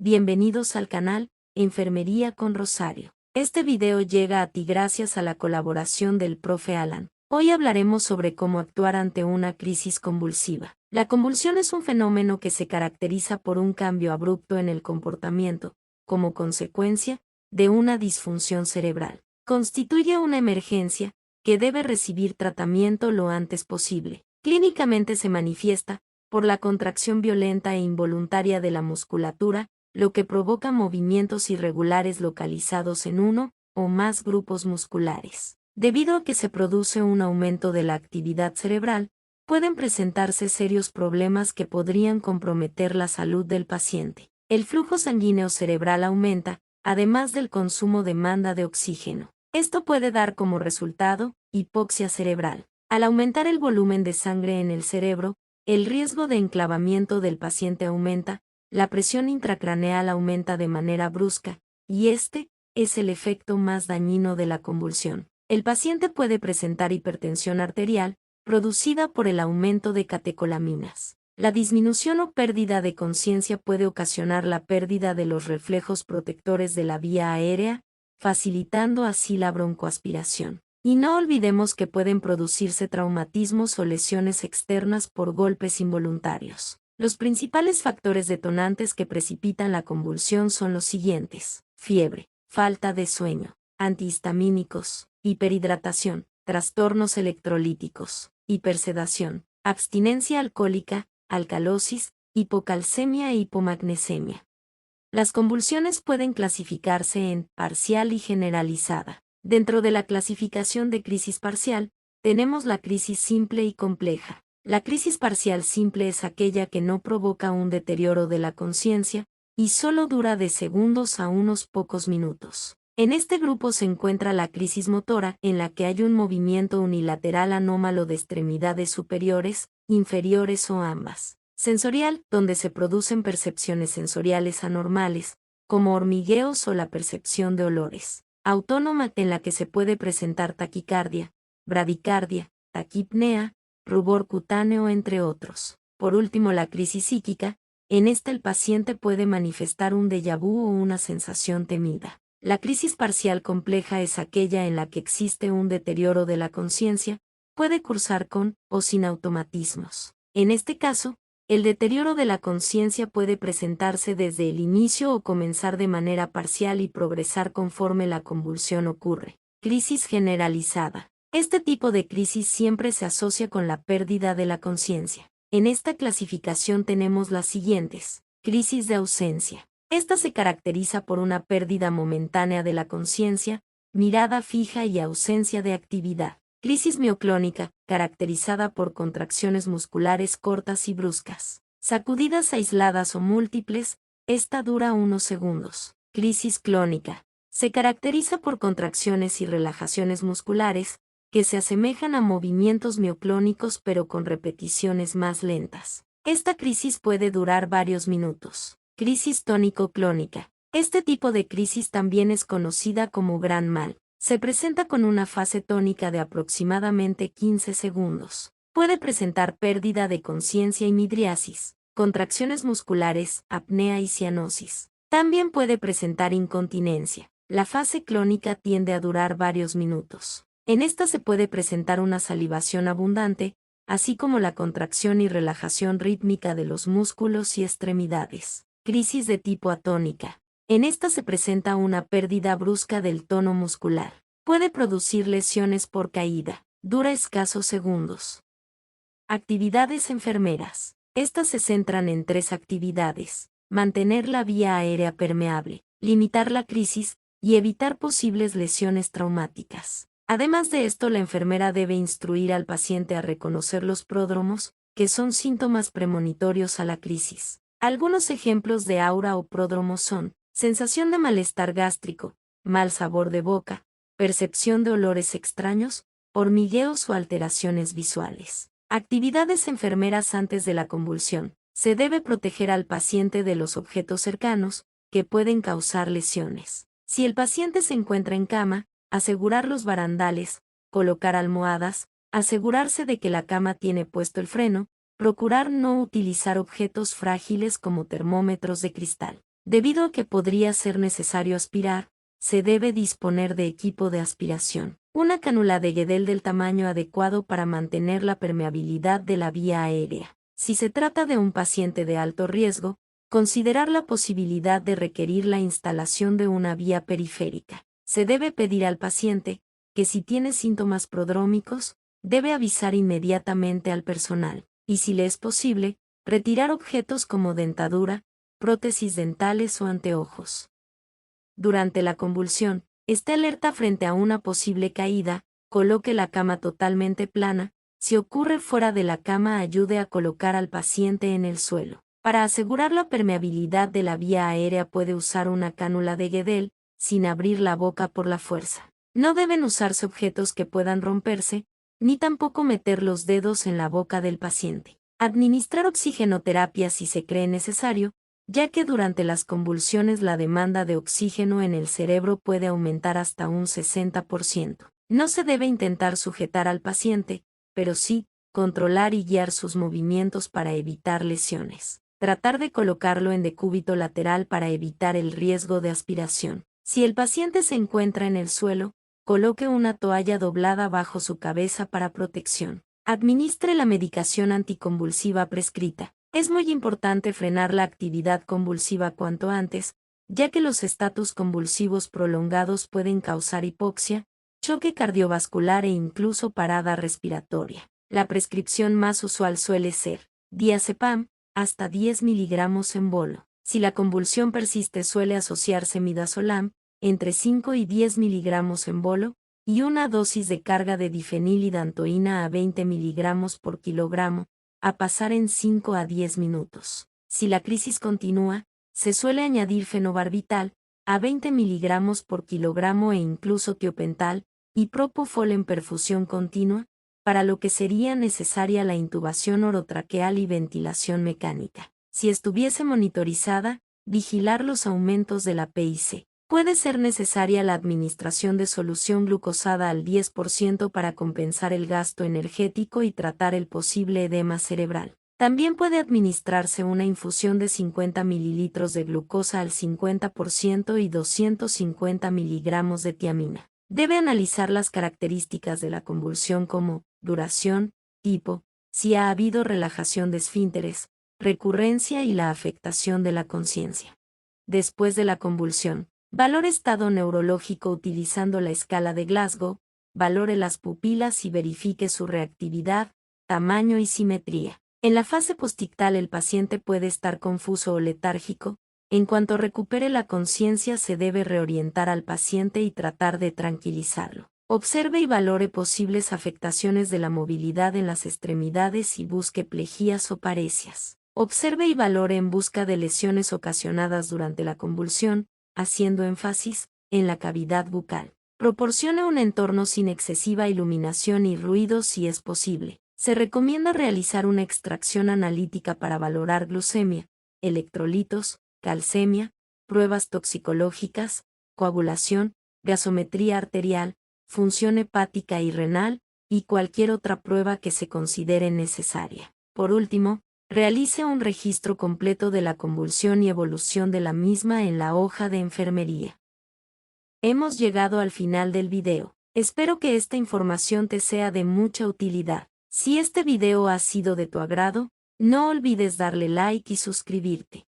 Bienvenidos al canal Enfermería con Rosario. Este video llega a ti gracias a la colaboración del profe Alan. Hoy hablaremos sobre cómo actuar ante una crisis convulsiva. La convulsión es un fenómeno que se caracteriza por un cambio abrupto en el comportamiento, como consecuencia de una disfunción cerebral. Constituye una emergencia que debe recibir tratamiento lo antes posible. Clínicamente se manifiesta por la contracción violenta e involuntaria de la musculatura, lo que provoca movimientos irregulares localizados en uno o más grupos musculares. Debido a que se produce un aumento de la actividad cerebral, pueden presentarse serios problemas que podrían comprometer la salud del paciente. El flujo sanguíneo cerebral aumenta, además del consumo demanda de oxígeno. Esto puede dar como resultado hipoxia cerebral. Al aumentar el volumen de sangre en el cerebro, el riesgo de enclavamiento del paciente aumenta, la presión intracraneal aumenta de manera brusca, y este es el efecto más dañino de la convulsión. El paciente puede presentar hipertensión arterial, producida por el aumento de catecolaminas. La disminución o pérdida de conciencia puede ocasionar la pérdida de los reflejos protectores de la vía aérea, facilitando así la broncoaspiración. Y no olvidemos que pueden producirse traumatismos o lesiones externas por golpes involuntarios. Los principales factores detonantes que precipitan la convulsión son los siguientes: fiebre, falta de sueño, antihistamínicos, hiperhidratación, trastornos electrolíticos, hipersedación, abstinencia alcohólica, alcalosis, hipocalcemia e hipomagnesemia. Las convulsiones pueden clasificarse en parcial y generalizada. Dentro de la clasificación de crisis parcial, tenemos la crisis simple y compleja. La crisis parcial simple es aquella que no provoca un deterioro de la conciencia y solo dura de segundos a unos pocos minutos. En este grupo se encuentra la crisis motora, en la que hay un movimiento unilateral anómalo de extremidades superiores, inferiores o ambas. Sensorial, donde se producen percepciones sensoriales anormales, como hormigueos o la percepción de olores. Autónoma, en la que se puede presentar taquicardia, bradicardia, taquipnea, rubor cutáneo, entre otros. Por último, la crisis psíquica, en esta el paciente puede manifestar un déjà vu o una sensación temida. La crisis parcial compleja es aquella en la que existe un deterioro de la conciencia, puede cursar con o sin automatismos. En este caso, el deterioro de la conciencia puede presentarse desde el inicio o comenzar de manera parcial y progresar conforme la convulsión ocurre. Crisis generalizada. Este tipo de crisis siempre se asocia con la pérdida de la conciencia. En esta clasificación tenemos las siguientes: crisis de ausencia. Esta se caracteriza por una pérdida momentánea de la conciencia, mirada fija y ausencia de actividad. Crisis mioclónica, caracterizada por contracciones musculares cortas y bruscas. Sacudidas aisladas o múltiples, esta dura unos segundos. Crisis clónica. Se caracteriza por contracciones y relajaciones musculares, que se asemejan a movimientos mioclónicos pero con repeticiones más lentas. Esta crisis puede durar varios minutos. Crisis tónico-clónica. Este tipo de crisis también es conocida como gran mal. Se presenta con una fase tónica de aproximadamente 15 segundos. Puede presentar pérdida de conciencia y midriasis, contracciones musculares, apnea y cianosis. También puede presentar incontinencia. La fase clónica tiende a durar varios minutos. En esta se puede presentar una salivación abundante, así como la contracción y relajación rítmica de los músculos y extremidades. Crisis de tipo atónica. En esta se presenta una pérdida brusca del tono muscular. Puede producir lesiones por caída. Dura escasos segundos. Actividades enfermeras. Estas se centran en 3 actividades: mantener la vía aérea permeable, limitar la crisis y evitar posibles lesiones traumáticas. Además de esto, la enfermera debe instruir al paciente a reconocer los pródromos, que son síntomas premonitorios a la crisis. Algunos ejemplos de aura o pródromos son: sensación de malestar gástrico, mal sabor de boca, percepción de olores extraños, hormigueos o alteraciones visuales. Actividades enfermeras antes de la convulsión. Se debe proteger al paciente de los objetos cercanos, que pueden causar lesiones. Si el paciente se encuentra en cama, asegurar los barandales, colocar almohadas, asegurarse de que la cama tiene puesto el freno, procurar no utilizar objetos frágiles como termómetros de cristal. Debido a que podría ser necesario aspirar, se debe disponer de equipo de aspiración. Una cánula de Guedel del tamaño adecuado para mantener la permeabilidad de la vía aérea. Si se trata de un paciente de alto riesgo, considerar la posibilidad de requerir la instalación de una vía periférica. Se debe pedir al paciente que si tiene síntomas prodrómicos, debe avisar inmediatamente al personal, y si le es posible, retirar objetos como dentadura, prótesis dentales o anteojos. Durante la convulsión, esté alerta frente a una posible caída, coloque la cama totalmente plana, si ocurre fuera de la cama ayude a colocar al paciente en el suelo. Para asegurar la permeabilidad de la vía aérea puede usar una cánula de Guedel, sin abrir la boca por la fuerza. No deben usarse objetos que puedan romperse, ni tampoco meter los dedos en la boca del paciente. Administrar oxigenoterapia si se cree necesario, ya que durante las convulsiones la demanda de oxígeno en el cerebro puede aumentar hasta un 60%. No se debe intentar sujetar al paciente, pero sí, controlar y guiar sus movimientos para evitar lesiones. Tratar de colocarlo en decúbito lateral para evitar el riesgo de aspiración. Si el paciente se encuentra en el suelo, coloque una toalla doblada bajo su cabeza para protección. Administre la medicación anticonvulsiva prescrita. Es muy importante frenar la actividad convulsiva cuanto antes, ya que los estatus convulsivos prolongados pueden causar hipoxia, choque cardiovascular e incluso parada respiratoria. La prescripción más usual suele ser diazepam, hasta 10 miligramos en bolo. Si la convulsión persiste suele asociarse midazolam, entre 5 y 10 miligramos en bolo, y una dosis de carga de difenilidantoína a 20 miligramos por kilogramo, a pasar en 5 a 10 minutos. Si la crisis continúa, se suele añadir fenobarbital, a 20 miligramos por kilogramo e incluso tiopental, y propofol en perfusión continua, para lo que sería necesaria la intubación orotraqueal y ventilación mecánica. Si estuviese monitorizada, vigilar los aumentos de la PIC. Puede ser necesaria la administración de solución glucosada al 10% para compensar el gasto energético y tratar el posible edema cerebral. También puede administrarse una infusión de 50 mililitros de glucosa al 50% y 250 miligramos de tiamina. Debe analizar las características de la convulsión como duración, tipo, si ha habido relajación de esfínteres, recurrencia y la afectación de la conciencia. Después de la convulsión, valore estado neurológico utilizando la escala de Glasgow, valore las pupilas y verifique su reactividad, tamaño y simetría. En la fase postictal el paciente puede estar confuso o letárgico. En cuanto recupere la conciencia se debe reorientar al paciente y tratar de tranquilizarlo. Observe y valore posibles afectaciones de la movilidad en las extremidades y busque plejías o paresias. Observe y valore en busca de lesiones ocasionadas durante la convulsión, haciendo énfasis en la cavidad bucal. Proporcione un entorno sin excesiva iluminación y ruido si es posible. Se recomienda realizar una extracción analítica para valorar glucemia, electrolitos, calcemia, pruebas toxicológicas, coagulación, gasometría arterial, función hepática y renal, y cualquier otra prueba que se considere necesaria. Por último, realice un registro completo de la convulsión y evolución de la misma en la hoja de enfermería. Hemos llegado al final del video. Espero que esta información te sea de mucha utilidad. Si este video ha sido de tu agrado, no olvides darle like y suscribirte.